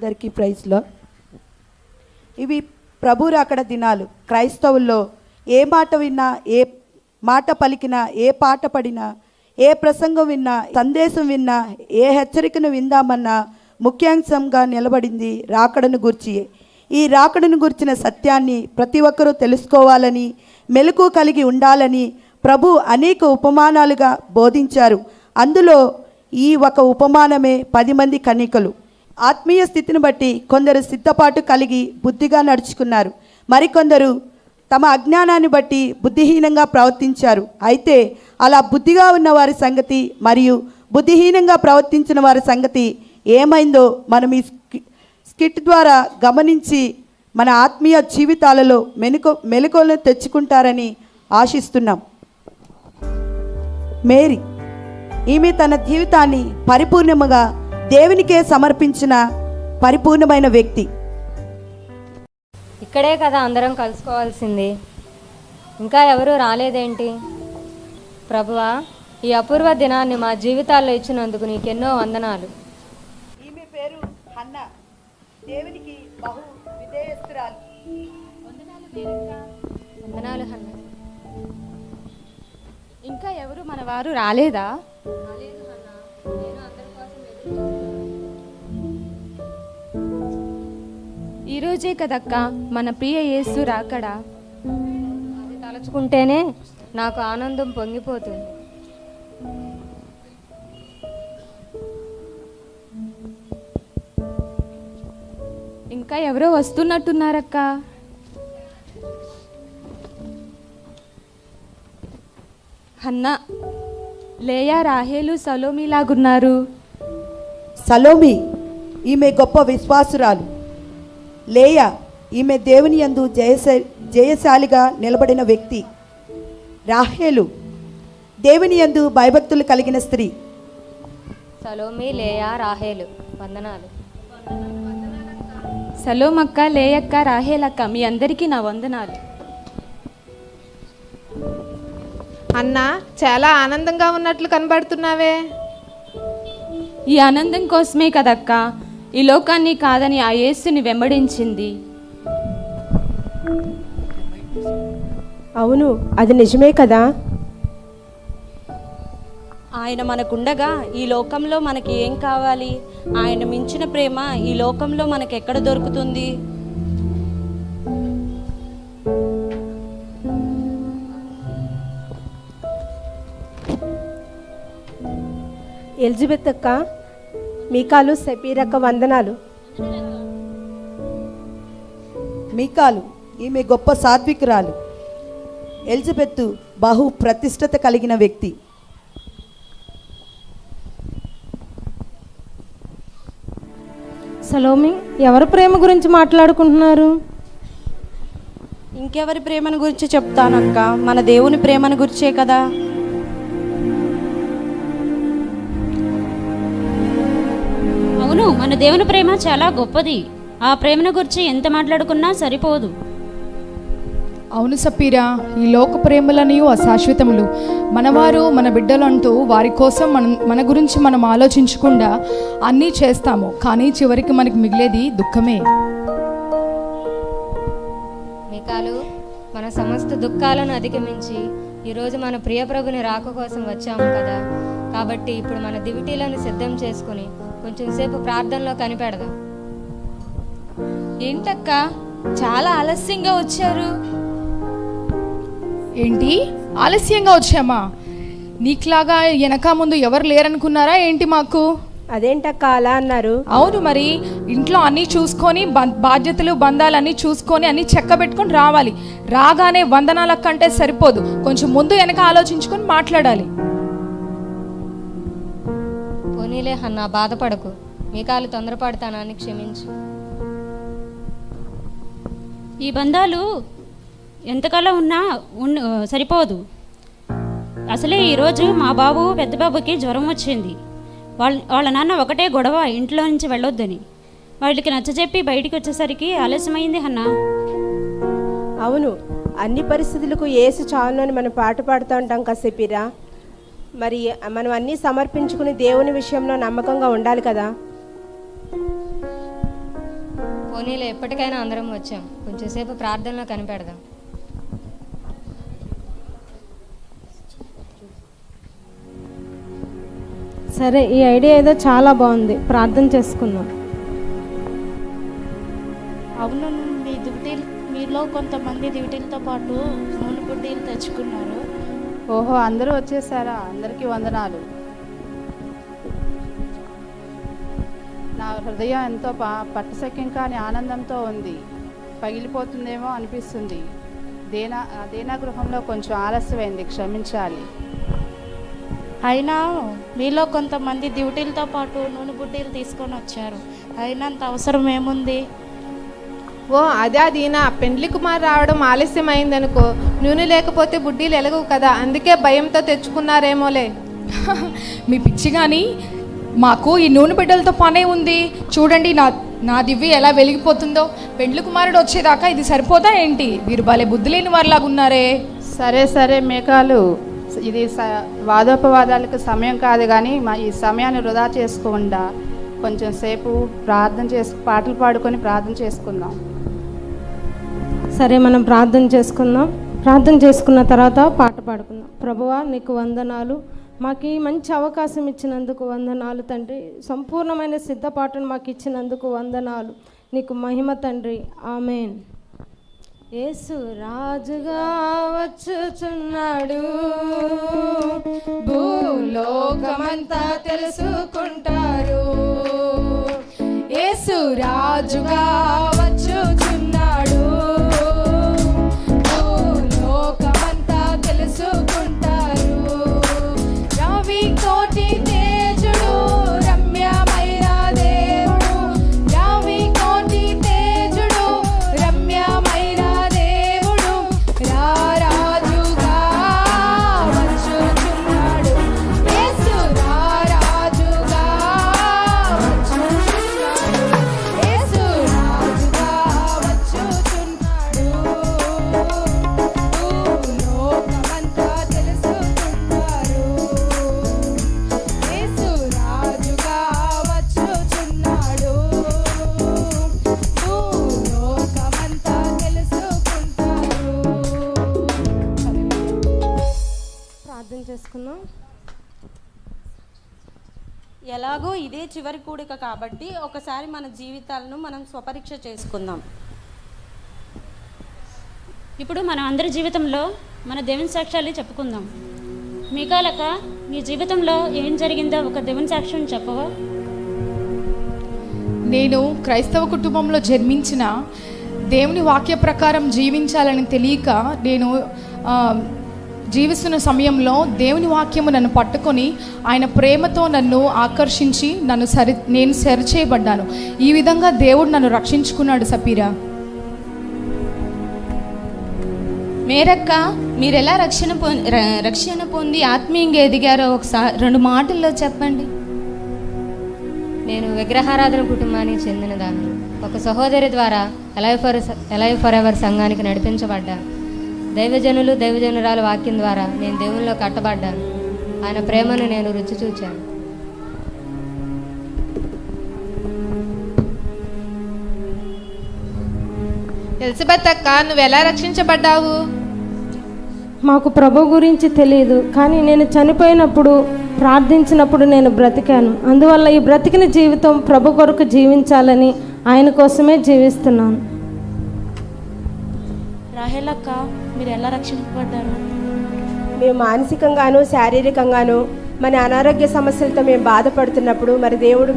అందరికీ ప్రైజ్లో. ఇవి ప్రభు రాకడ దినాలు. క్రైస్తవుల్లో ఏ మాట విన్నా, ఏ మాట పలికినా, ఏ పాట పడినా, ఏ ప్రసంగం విన్నా, సందేశం విన్నా, ఏ హెచ్చరికను విందామన్నా ముఖ్యాంశంగా నిలబడింది రాకడను గూర్చి. ఈ రాకడను గురించిన సత్యాన్ని ప్రతి ఒక్కరూ తెలుసుకోవాలని, మెలకు కలిగి ఉండాలని ప్రభు అనేక ఉపమానాలుగా బోధించారు. అందులో ఈ ఒక ఉపమానమే 10 మంది కన్యకలు. ఆత్మీయ స్థితిని బట్టి కొందరు సిద్ధపాటు కలిగి బుద్ధిగా నడుచుకున్నారు, మరికొందరు తమ అజ్ఞానాన్ని బట్టి బుద్ధిహీనంగా ప్రవర్తించారు. అయితే అలా బుద్ధిగా ఉన్న వారి సంగతి మరియు బుద్ధిహీనంగా ప్రవర్తించిన వారి సంగతి ఏమైందో మనం ఈ స్కిట్ ద్వారా గమనించి మన ఆత్మీయ జీవితాలలో మెలకువలను తెచ్చుకుంటారని ఆశిస్తున్నాం. మేరీ, ఈమె తన జీవితాన్ని పరిపూర్ణముగా దేవునికే సమర్పించిన పరిపూర్ణమైన వ్యక్తి. ఇక్కడే కదా అందరం కలుసుకోవాల్సింది, ఇంకా ఎవరూ రాలేదేంటి? ప్రభువా, ఈ అపూర్వ దినాన్ని మా జీవితాల్లో ఇచ్చినందుకు నీకెన్నో వందనాలు. ఈమె పేరు హన్నా, దేవునికి బహు విధేయస్తురాలు. వందనాలు హన్నా. ఇంకా ఎవరు మన వారు రాలేదా? ఈరోజే కదక్క మన ప్రియ యేసు రాకడా. అది తలుచుకుంటేనే నాకు ఆనందం పొంగిపోతుంది. ఇంకా ఎవరో వస్తున్నట్టున్నారక్క. హన్నా, లేయా, రాహేలు, సలోమి లాగున్నారు. సలోమి ఈమె గొప్ప విశ్వాసురాలు. లేయా ఈమె దేవుని యందు జయశాలిగా నిలబడిన వ్యక్తి. రాహేలు దేవుని యందు భయభక్తులు కలిగిన స్త్రీ. సలోమి, లేయా, రాహేలు, వందనాలు. సలోమక్క, లేయక్క, రాహేలక్క, మీ అందరికీ నా వందనాలు. అన్నా, చాలా ఆనందంగా ఉన్నట్లు కనబడుతున్నావే. ఈ ఆనందం కోసమే కదక్క ఈ లోకాన్ని కాదని ఆ యేసుని వెంబడించింది. అవును, అది నిజమే కదా. ఆయన మనకుండగా ఈ లోకంలో మనకి ఏం కావాలి? ఆయన మించిన ప్రేమ ఈ లోకంలో మనకి ఎక్కడ దొరుకుతుంది? ఎలిజబెత్ అక్క, మీకాలు, సపీరక్క, వందనాలు. మీకాలు ఈమె గొప్ప సాత్వికురాలు. ఎలిజబెత్ బహు ప్రతిష్టత కలిగిన వ్యక్తి. సలోమి, ఎవరి ప్రేమ గురించి మాట్లాడుకుంటున్నారు? ఇంకెవరి ప్రేమను గురించి చెప్తానక్క, మన దేవుని ప్రేమను గురించే కదా. అవును, మన దేవుని ప్రేమ చాలా గొప్పది. ఆ ప్రేమను గురించి ఎంత మాట్లాడుకున్నా సరిపోదు. అవును సపీరా, ఈ లోక ప్రేమలనియు అశాశ్వతములు. మనవారు మన బిడ్డలు అంటూ వారి కోసం మన గురించి మనం ఆలోచించకుండా అన్నీ చేస్తాము, కానీ చివరికి మనకి మిగిలేది దుఃఖమే. మీకాలు, మన సమస్త దుఃఖాలను అధిగమించి ఈరోజు మన ప్రియప్రభుని రాక కోసం వచ్చాము కదా. కాబట్టి ఇప్పుడు మన దివిటీలను సిద్ధం చేసుకుని కొంచెం సేపు ప్రార్థనలో కనిపెడదాం. ఏంటక్క, చాలా ఆలస్యంగా వచ్చారు? ఏంటి ఆలస్యంగా వచ్చామా? నీకులాగా వెనక ముందు ఎవరు లేరనుకున్నారా ఏంటి మాకు? అదేంటక్క అలా అన్నారు? అవును, మరి ఇంట్లో అన్నీ చూసుకొని బాధ్యతలు బంధాలన్నీ చూసుకొని అన్నీ చెక్క పెట్టుకొని రావాలి. రాగానే వందనాలక్క అంటే సరిపోదు, కొంచెం ముందు వెనక ఆలోచించుకొని మాట్లాడాలి. పోనీలే అన్నా, బాధపడకు. మీకాలు తొందరపడతానని క్షమించు. ఈ బంధాలు ఎంతకాలం ఉన్నా సరిపోదు. అసలే ఈరోజు మా బాబు పెద్ద బాబుకి జ్వరం వచ్చింది. వాళ్ళ నాన్న ఒకటే గొడవ, ఇంట్లో నుంచి వెళ్ళొద్దని. వాళ్ళకి నచ్చజెప్పి బయటికి వచ్చేసరికి ఆలస్యమైంది అన్నా. అవును, అన్ని పరిస్థితులకు యేసు చాలును అని మనం పాట పాడుతూ ఉంటాం కసేపిరా. మరి మనం అన్నీ సమర్పించుకుని దేవుని విషయంలో నమ్మకంగా ఉండాలి కదా. పోనీలో ఎప్పటికైనా అందరం వచ్చాం, కొంచెంసేపు ప్రార్థనలో కనిపెడదాం. సరే, ఈ ఐడియా ఏదో చాలా బాగుంది, ప్రార్థన చేసుకుందాం. అవును, మీ డ్యూటీలు మీలో కొంతమంది డ్యూటీలతో పాటు నూనె బుడ్డీలు తెచ్చుకున్నారు. ఓహో, అందరూ వచ్చేసారా? అందరికీ వందనాలు. నా హృదయం ఎంతో పట్టసఖ్యం కాని ఆనందంతో ఉంది. పగిలిపోతుందేమో అనిపిస్తుంది. దేనా గృహంలో కొంచెం ఆలస్యమైంది, క్షమించాలి. అయినా మీలో కొంతమంది డ్యూటీలతో పాటు నూనె బుడ్డీలు తీసుకొని వచ్చారు. అయినంత అవసరం ఏముంది? ఓ అదే దీనా, పెండ్లి కుమార్ రావడం ఆలస్యం అయిందనుకో, నూనె లేకపోతే బుడ్డీలు ఎలగవు కదా, అందుకే భయంతో తెచ్చుకున్నారేమోలే. మీ పిచ్చి కానీ మాకు ఈ నూనె బిడ్డలతో పనే ఉంది. చూడండి నా దివ్య ఎలా వెలిగిపోతుందో. పెండ్లి కుమారుడు వచ్చేదాకా ఇది సరిపోదా ఏంటి? మీరు భలే బుద్ధి లేని వారిలాగా ఉన్నారే. సరే మేకాలు, ఇది వాదోపవాదాలకు సమయం కాదు, కానీ ఈ సమయాన్ని వృధా చేసుకోకుండా కొంచెం సేపు పాటలు పాడుకొని ప్రార్థన చేసుకుందాం. సరే, మనం ప్రార్థన చేసుకుందాం. ప్రార్థన చేసుకున్న తర్వాత పాట పాడుకుందాం. ప్రభువా, నీకు వందనాలు. మాకు ఈ మంచి అవకాశం ఇచ్చినందుకు వందనాలు తండ్రి. సంపూర్ణమైన సిద్ధపాటును మాకు ఇచ్చినందుకు వందనాలు. నీకు మహిమ తండ్రి. ఆమేన్. యేసు రాజుగా వచ్చుచున్నాడు, భూలోకమంతా తెలుసుకుంటారు. యేసు రాజుగా వచ్చుచున్నాడు, భూలోకమంతా తెలుసుకుంటారు. రవి కోటి తేజుడు, రమ్యమైన దేవుడు. రవి కోటి తేజుడు, రమ్యమైన దేవుడు. రారాజుగా వచ్చుచున్నాడు. యేసు రారాజుగా వచ్చుచున్నాడు. యేసు రాజుగా వచ్చుచున్నాడు, భూలోకమంతా తెలుసుకుంటారు. యేసు రాజుగా వచ్చుచున్నాడు, భూలోకమంతా తెలుసుకుంటారు. ప్రార్థన చేసుకుందాం. ఎలాగో ఇదే చివరి కూడిక కాబట్టి ఒకసారి మన జీవితాలను మనం స్వపరీక్ష చేసుకుందాం. ఇప్పుడు మన అందరి జీవితంలో మన దేవుని సాక్ష్యాలు చెప్పుకుందాం. మీకాలక, మీ జీవితంలో ఏం జరిగిందో ఒక దేవుని సాక్ష్యం చెప్పవా? నేను క్రైస్తవ కుటుంబంలో జన్మించిన, దేవుని వాక్య ప్రకారం జీవించాలని తెలియక నేను జీవిస్తున్న సమయంలో దేవుని వాక్యము నన్ను పట్టుకొని ఆయన ప్రేమతో నన్ను ఆకర్షించి నేను సరిచేయబడ్డాను. ఈ విధంగా దేవుడు నన్ను రక్షించుకున్నాడు. సపీరా, మేరక్క, మీరు ఎలా రక్షణ పొంది ఆత్మీయంగా ఎదిగారో ఒకసారి 2 మాటల్లో చెప్పండి. నేను విగ్రహారాధన కుటుంబానికి చెందినదాన్ని. ఒక సహోదరి ద్వారా ఎలైవ్ ఫర్ ఎవర్ సంఘానికి నడిపించబడ్డాను. దైవజనులు దైవజనురాల వాక్యం ద్వారా నేను దేవునిలో కట్టబడ్డాను. ఆయన ప్రేమను నేను రుచి చూచాను. ఎలిజబెత్ అక్క, నువ్వు ఎలా రక్షించబడ్డావు? మాకు ప్రభు గురించి తెలియదు, కానీ నేను చనిపోయినప్పుడు ప్రార్థించినప్పుడు నేను బ్రతికాను. అందువల్ల ఈ బ్రతికిన జీవితం ప్రభు కొరకు జీవించాలని ఆయన కోసమే జీవిస్తున్నాను. రాహేలక్క, మీరు ఎలా రక్షించబడ్డారు? మేము మానసికంగాను శారీరకంగాను మన అనారోగ్య సమస్యలతో మేము బాధపడుతున్నప్పుడు దేవుడు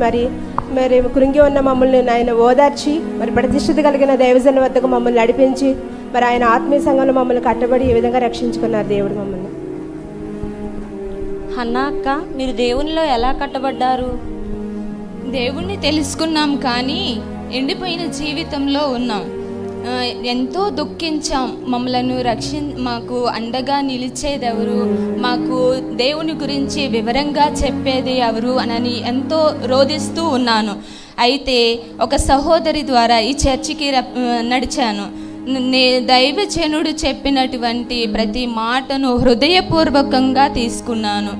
మరి కృంగి ఉన్న మమ్మల్ని ఆయన ఓదార్చి ప్రతిష్ఠిత కలిగిన దైవజన వద్దకు మమ్మల్ని నడిపించి ఆయన ఆత్మీయ సంఘంలో మమ్మల్ని కట్టబడి ఈ విధంగా రక్షించుకున్నారు దేవుడు మమ్మల్ని. హన్నా అక్క, మీరు దేవునిలో ఎలా కట్టబడ్డారు? దేవుణ్ణి తెలుసుకున్నాం, కానీ ఎండిపోయిన జీవితంలో ఉన్నాం. ఎంతో దుఃఖించాం. మాకు అండగా నిలిచేదెవరు, మాకు దేవుని గురించి వివరంగా చెప్పేది ఎవరు అని ఎంతో రోధిస్తూ ఉన్నాను. అయితే ఒక సహోదరి ద్వారా ఈ చర్చికి నడిచాను. దైవజనుడు చెప్పినటువంటి ప్రతి మాటను హృదయపూర్వకంగా తీసుకున్నాను.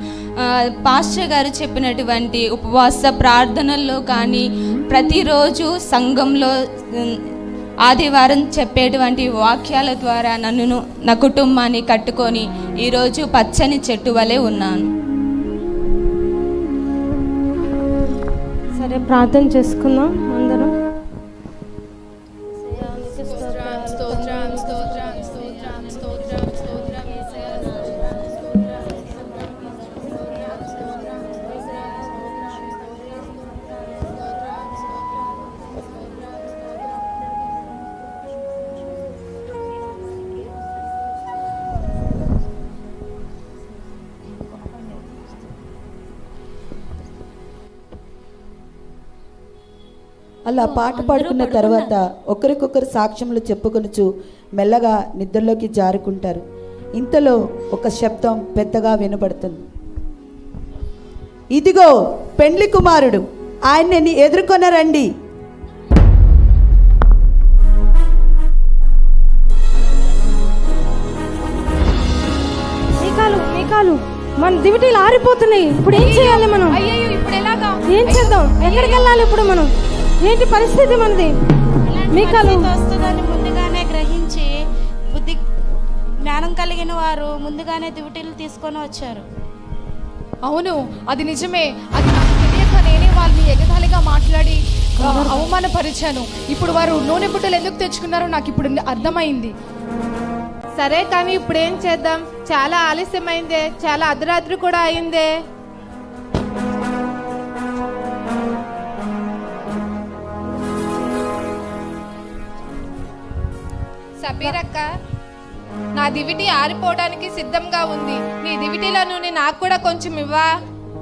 పాస్టర్ గారు చెప్పినటువంటి ఉపవాస ప్రార్థనల్లో కానీ ప్రతిరోజు సంఘంలో ఆదివారం చెప్పేటువంటి వాక్యాల ద్వారా నన్ను నా కుటుంబాన్ని కట్టుకొని ఈరోజు పచ్చని చెట్టు వలె ఉన్నాను. సరే, ప్రార్థన చేసుకుందాం అందరం. అలా పాట పాడుకున్న తర్వాత ఒకరికొకరు సాక్ష్యములు చెప్పుకొనుచు మెల్లగా నిద్రలోకి జారుకుంటారు. ఇంతలో ఒక శబ్దం పెద్దగా వినబడుతుంది. ఇదిగో పెండ్లి కుమారుడు, ఆయన్ని ఎదుర్కొనరండి. మేకాలు మన దివిటీలు ఆరిపోతున్నాయి. ఇప్పుడు ఏం చేయాలి మనం? అయ్యో, ఇప్పుడు ఎలాగా? ఏం చేద్దాం? ఎక్కడికి వెళ్ళాలి ఇప్పుడు మనం? ఏంటి పరిస్థితి మనది? మీకాలు వస్తుందని ముందుగానే గ్రహించి బుద్ధి జ్ఞానం కలిగిన వారు ముందుగానే దివిటీలు తీసుకొని వచ్చారు. అవును, అది నిజమే. అది నాకు తెలియక నేనే వాళ్ళని ఎగతాళిగా మాట్లాడి అవమానపరిచాను. ఇప్పుడు వారు నూనె బుట్టలు ఎందుకు తెచ్చుకున్నారో నాకు ఇప్పుడు అర్థమైంది. సరే, కానీ ఇప్పుడు ఏం చేద్దాం? చాలా ఆలస్యమైందే, చాలా అర్ధరాత్రి కూడా అయిందే. సబీరక్క, నా దివిటి ఆరిపోవడానికి సిద్ధంగా ఉంది. నీ దివిటిలో నూనె నాకు కూడా కొంచెం ఇవ్వా.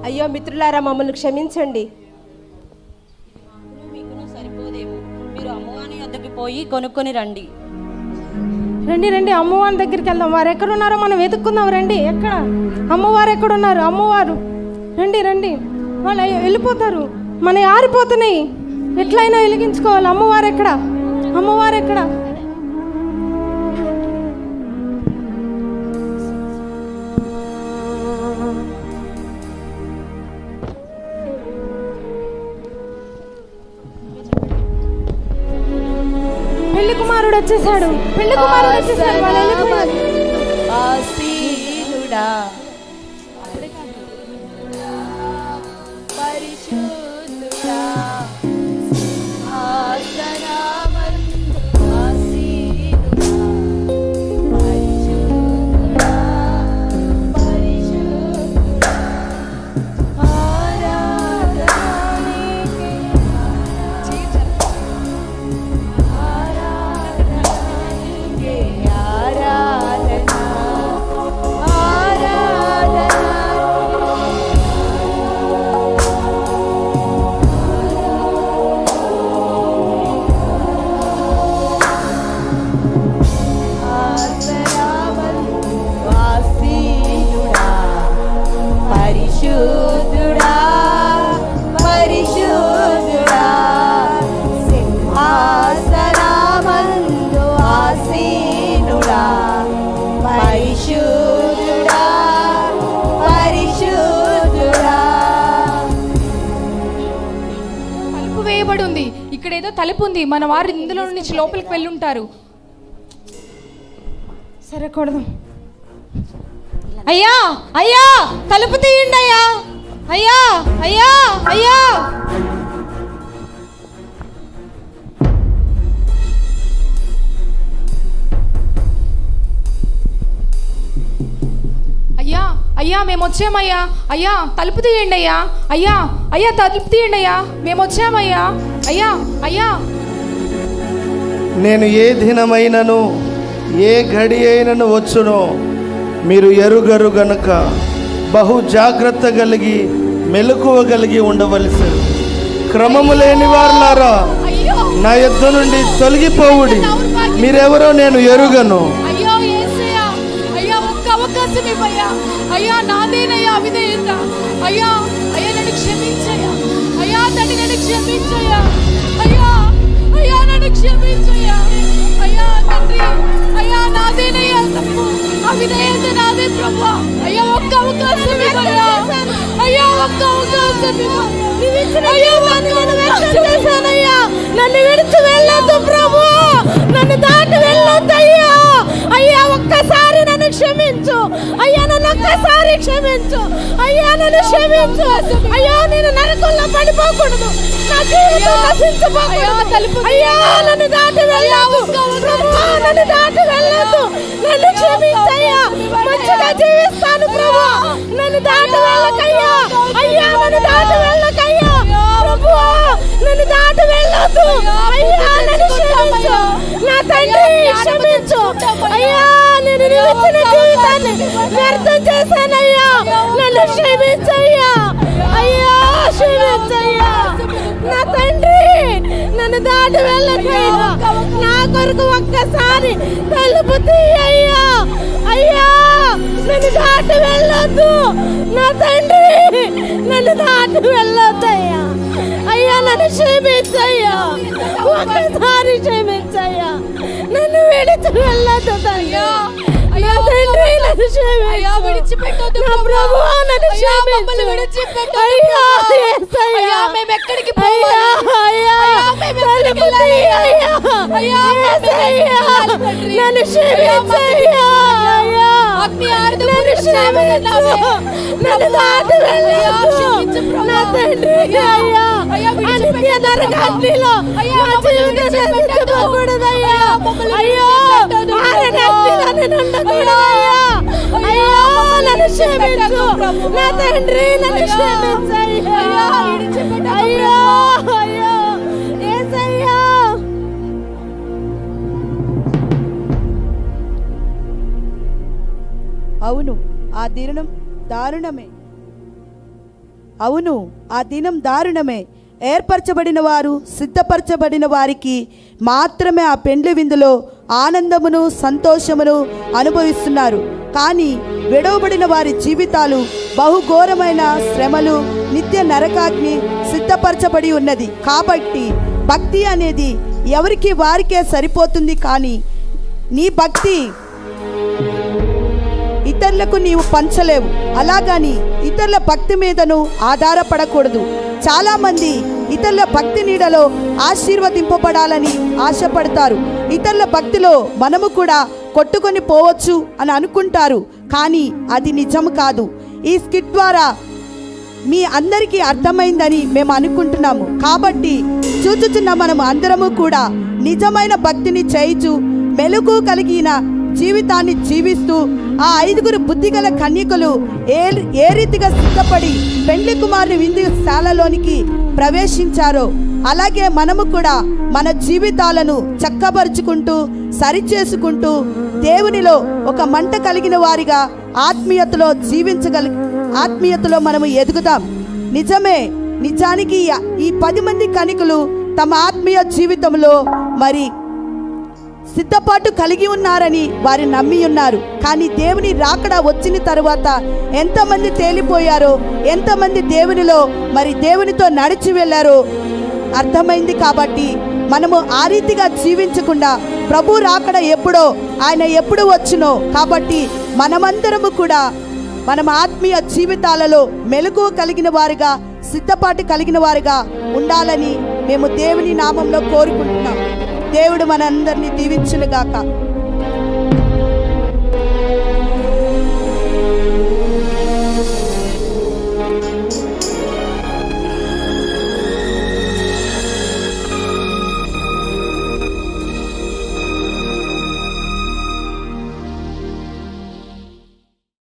అయ్యో మిత్రులారా, మమ్మల్ని క్షమించండి. మీకును సరిపోదేమో, మీరు అమ్మవారి వద్దకు పోయి కొనుక్కొని రండి. రండి, అమ్మవారి దగ్గరికి వెళ్దాం. వారు ఎక్కడున్నారో మనం వెతుక్కుందాం. రండి, ఎక్కడ అమ్మవారు ఎక్కడున్నారు? అమ్మవారు రండి. వాళ్ళు వెళ్ళిపోతారు, మన ఆరిపోతున్నాయి. ఎట్లయినా వెలిగించుకోవాలి. అమ్మవారు ఎక్కడ? పెళ్లి కుమారుడు వచ్చేసాడు. వాళ్ళు వెళ్ళిపోయారు. ఆసీనుడా, పరిశుద్ధుడా, ఆసనమందు ఆసీనుడా, పరిశుద్ధుడా, పరిశుద్ధుడా, ఆరాధన నీకే, ఇక్కడ ఏదో తలుపు ఉంది. మన వారు ఇందులో నుంచి లోపలికి వెళ్ళుంటారు. సరే, కొడదాం. అయ్యా, తలుపు తీయండి. అయ్యా. అయ్యా, మేము వచ్చామయ్యా. అయ్యా, తలుపు తీయండి అయ్యా. అయ్యా, తలుపు తీయండి అయ్యా. మేము వచ్చామయ్యా. అయ్యా. నేను ఏ దినమైనను ఏ గడి అయినను వచ్చునో మీరు ఎరుగరు గనుక బహు జాగ్రత్త కలిగి మెలకువగలిగి ఉండవలసి. క్రమము లేని వారులారా, నా యొద్ద నుండి తొలగిపోవుడి. మీరెవరో నేను ఎరుగను. అవకాశం ఇవ్వయ్యా. అయ్యా, నాదేనయ్యా అవిధేయత. అయ్యా, నన్ను క్షమించయ్యా. తండ్రి, నన్ను క్షమించయ్యా. నన్ను క్షమించయ్యా. తండ్రి, నాదేనయ్యా తప్పు. అవిధేయత నాదే ప్రభు. అయ్యా ఒక్క అవకాశం ఇవ్వయ్యా. అయ్యా ఒక్క అవకాశం ఇవ్వు. అయ్యా చేశానయ్యా, నన్ను విడిచి వెళ్ళొద్దు ప్రభు, నన్ను దాటి వెళ్ళొద్దు అయ్యా. అయ్యా ఒక్కసారి నన్ను క్షమించు అయ్యా, నన్ను ఒక్కసారి క్షమించు అయ్యా, నన్ను క్షమించు అయ్యా. నేను నరకంలో పడిపోకూడదు, నా జీవితం నశించబోకూడదు అయ్యా. నన్ను దాటి వెళ్ళొద్దు ప్రభు, నన్ను దాటి వెళ్ళొద్దు, నన్ను క్షమించయ్యా. మంచిగా జీవిస్తాను ప్రభు, నన్ను దాటి వెళ్ళకయ్యా. అయ్యా నన్ను దాటి వెళ్ళకయ్యా ప్రభు, నన్ను దాటి వెళ్ళొద్దు అయ్యా. నన్ను క్షమించు నా తండ్రి, క్షమించు అయ్యా. నేను ఇచ్చిన జీవితాన్ని వ్యర్థం చేశానయ్యా, నన్ను క్షమించయ్యా. అయ్యా క్షమించయ్యా నా తండ్రి, నన్ను దాటి వెళ్ళకయ్యా. నా కొరకు ఒక్కసారి తలుపు తీయ్యా అయ్యా. నన్ను దాటి వెళ్ళొద్దు నా తండ్రి, నన్ను దాటి వెళ్ళొద్దయ్యా. అయ్యా నన్ను క్షమించయ్యా, ఒక్కసారి క్షమించయ్యా. నన్ను విడిచి వెళ్ళొద్దు తండ్రి. అయ్యా తండ్రి నన్ను క్షమించు నా ప్రభువా, నన్ను క్షమించు అయ్యా. యేసయ్యా మేము ఎక్కడికి పోవాలి అయ్యా, తలుపు తీయ్యా అయ్యా. యేసయ్యా నన్ను క్షమించయ్యా అయ్యా, నన్ను క్షమించు, నన్ను దాటి వెళ్ళొద్దు నా తండ్రి అయ్యా. అనిత్య నరకాగ్నిలో నా జీవితం నశించకూడదయ్యా. అయ్యో మారణాగ్నిలో నేను ఉండకూడదయ్యా. అయ్యో నన్ను క్షమించు నా తండ్రి, నన్ను క్షమించయ్యా. అయ్యో అయ్యో యేసయ్యా. అవును ఆ దినం దారుణమే, అవును ఆ దినం దారుణమే. ఏర్పరచబడిన వారు, సిద్ధపరచబడిన వారికి మాత్రమే ఆ పెండ్లి విందులో ఆనందమును సంతోషమును అనుభవిస్తున్నారు. కానీ విడవబడిన వారి జీవితాలు బహుఘోరమైన శ్రమలు, నిత్య నరకాగ్ని సిద్ధపరచబడి ఉన్నది. కాబట్టి భక్తి అనేది ఎవరికి వారికే సరిపోతుంది. కానీ నీ భక్తి ఇతరులకు నీవు పంచలేవు. అలాగని ఇతరుల భక్తి మీదను ఆధారపడకూడదు. చాలామంది ఇతరుల భక్తి నీడలో ఆశీర్వదింపబడాలని ఆశపడతారు. ఇతరుల భక్తిలో మనము కూడా కొట్టుకొని పోవచ్చు అని అనుకుంటారు. కానీ అది నిజం కాదు. ఈ స్కిట్ ద్వారా మీ అందరికీ అర్థమైందని మేము అనుకుంటున్నాము. కాబట్టి చూచుచున్న మనము అందరము కూడా నిజమైన భక్తిని చేయుచు మెలుగు కలిగిన జీవితాన్ని జీవిస్తూ ఆ 5 బుద్ధిగల కన్యకలు ఏ రీతిగా సిద్ధపడి పెండ్లి కుమారుని విందుశాలలోనికి ప్రవేశించారో అలాగే మనము కూడా మన జీవితాలను చక్కబరుచుకుంటూ సరిచేసుకుంటూ దేవునిలో ఒక మంట కలిగిన వారిగా ఆత్మీయతలో ఆత్మీయతలో మనము ఎదుగుదాం. నిజానికి ఈ 10 మంది కన్యకలు తమ ఆత్మీయ జీవితంలో మరి సిద్ధపాటు కలిగి ఉన్నారని వారు నమ్మి ఉన్నారు. కానీ దేవుని రాకడ వచ్చిన తరువాత ఎంతమంది తేలిపోయారో, ఎంతమంది దేవునిలో మరి దేవునితో నడిచి వెళ్ళారో అర్థమైంది. కాబట్టి మనము ఆ రీతిగా జీవించకుండా ప్రభు రాకడ ఎప్పుడో, ఆయన ఎప్పుడు వచ్చునో, కాబట్టి మనమందరము కూడా మనం ఆత్మీయ జీవితాలలో మెలకువ కలిగిన వారిగా, సిద్ధపాటు కలిగిన వారిగా ఉండాలని మేము దేవుని నామంలో కోరుకుంటున్నాం. దేవుడు మనందరినీ దీవించునుగాక.